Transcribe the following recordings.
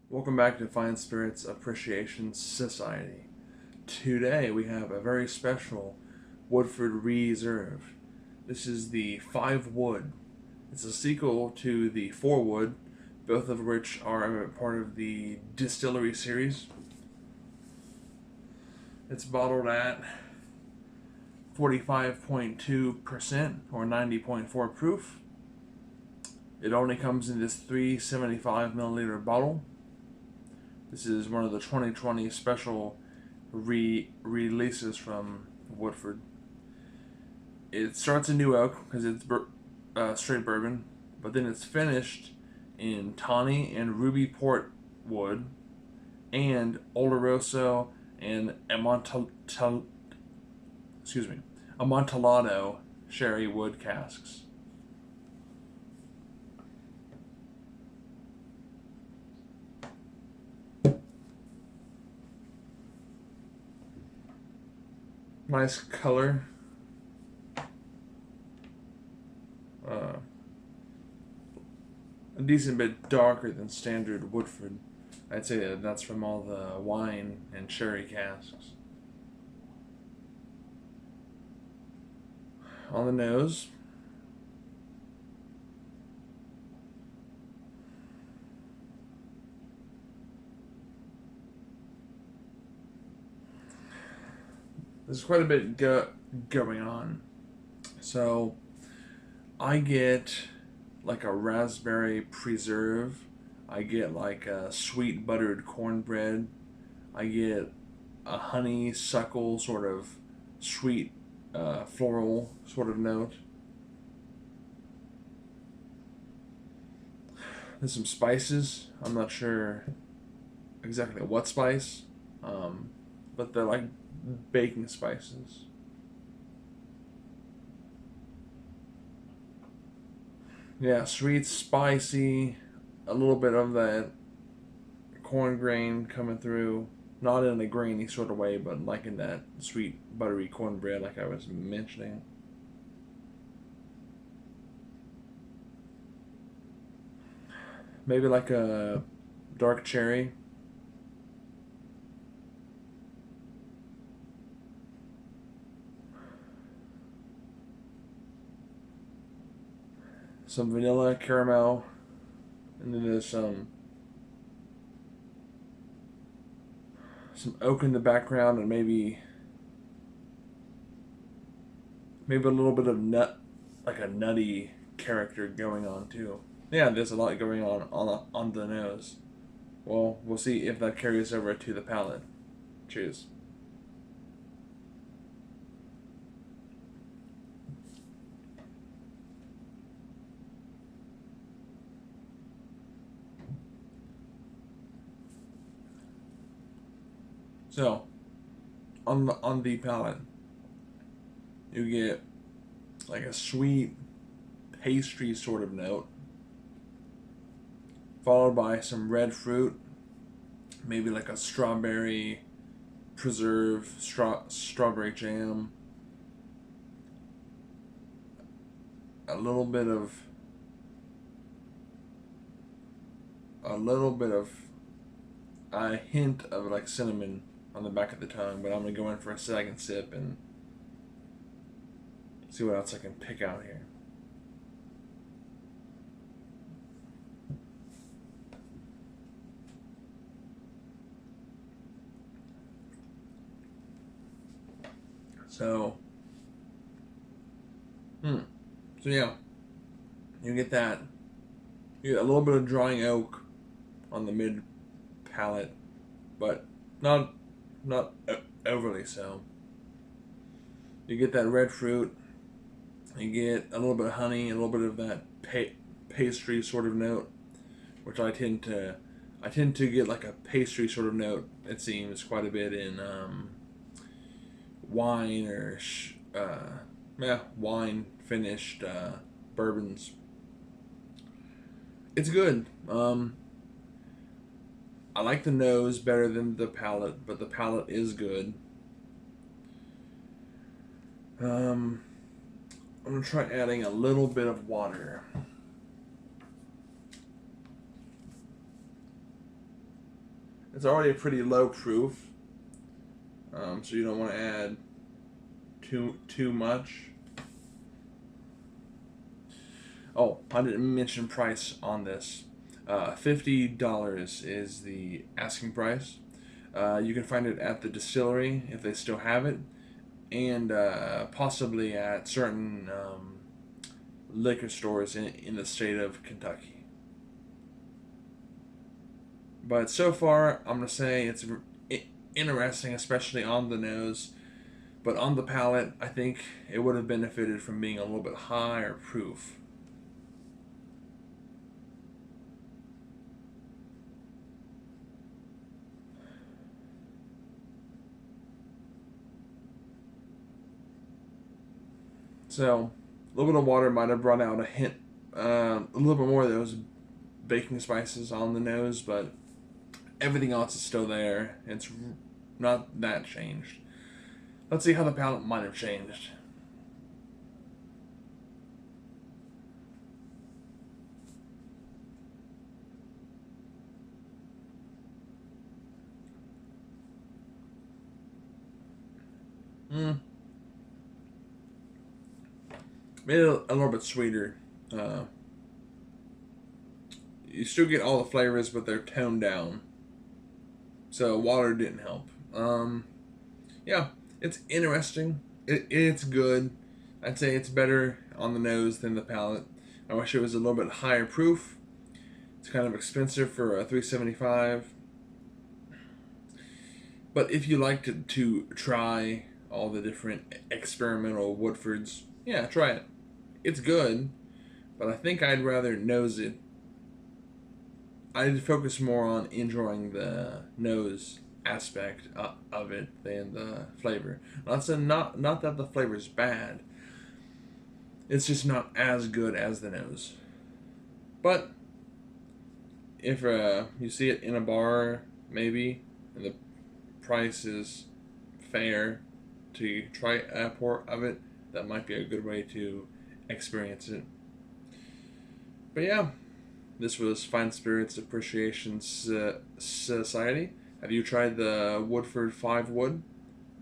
Welcome back to Fine Spirits Appreciation Society. Today we have a very special Woodford Reserve. This is the 5 Wood. It's a sequel to the 4 Wood, both of which are a part of the distillery series. It's bottled at 45.2% or 90.4 proof. It only comes in this 375 milliliter bottle. This is one of the 2020 special releases from Woodford. It starts in New Oak because it's straight bourbon, but then it's finished in tawny and ruby port wood, and Oloroso and Amontillado sherry wood casks. Nice color. A decent bit darker than standard Woodford. I'd say that's from all the wine and sherry casks. On the nose, there's quite a bit going on. So I get like a raspberry preserve. I get like a sweet buttered cornbread. I get a honeysuckle sort of sweet floral sort of note. There's some spices. I'm not sure exactly what spice, but they're like baking spices. Yeah, sweet, spicy, a little bit of that corn grain coming through. Not in a grainy sort of way, but like in that sweet, buttery cornbread, like I was mentioning. Maybe like a dark cherry. Some vanilla, caramel, and then there's some oak in the background, and maybe a little bit of nut, like a nutty character going on too. Yeah, there's a lot going on the nose. Well, we'll see if that carries over to the palate. Cheers. So, on the palate, you get like a sweet pastry sort of note, followed by some red fruit, maybe like a strawberry preserve, strawberry jam, a little bit of a little bit of a hint of like cinnamon on the back of the tongue, but I'm gonna go in for a second sip and see what else I can pick out here. So, so yeah, you get that. You get a little bit of drying oak on the mid palate, but not overly so. You get that red fruit. You get a little bit of honey, a little bit of that pastry sort of note, which I tend to get like a pastry sort of note. It seems quite a bit in wine or wine finished bourbons. It's good. I like the nose better than the palate, but the palate is good. I'm gonna try adding a little bit of water. It's already a pretty low proof, so you don't want to add too much. Oh, I didn't mention price on this. $50 is the asking price. You can find it at the distillery if they still have it, and possibly at certain liquor stores in the state of Kentucky. But so far, I'm going to say it's interesting, especially on the nose. But on the palate, I think it would have benefited from being a little bit higher proof. So, a little bit of water might have brought out a hint, a little bit more of those baking spices on the nose, but everything else is still there. It's not that changed. Let's see how the palate might have changed. Made it a little bit sweeter. You still get all the flavors, but they're toned down. So water didn't help. Yeah, it's interesting. It's good. I'd say it's better on the nose than the palate. I wish it was a little bit higher proof. It's kind of expensive for a 375. But if you like to try all the different experimental Woodfords, yeah, try it. It's good, but I think I'd rather nose it. I'd focus more on enjoying the nose aspect of it than the flavor. Not that the flavor's bad. It's just not as good as the nose. But if you see it in a bar, maybe, and the price is fair to try a pour of it, that might be a good way to experience it. But yeah, this was Fine Spirits Appreciation Society. Have you tried the Woodford 5 wood?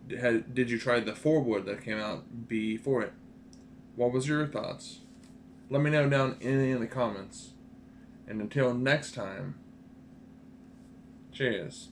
Did you try the 4 wood that came out before it? What was your thoughts? Let me know down in the comments. And until next time, cheers.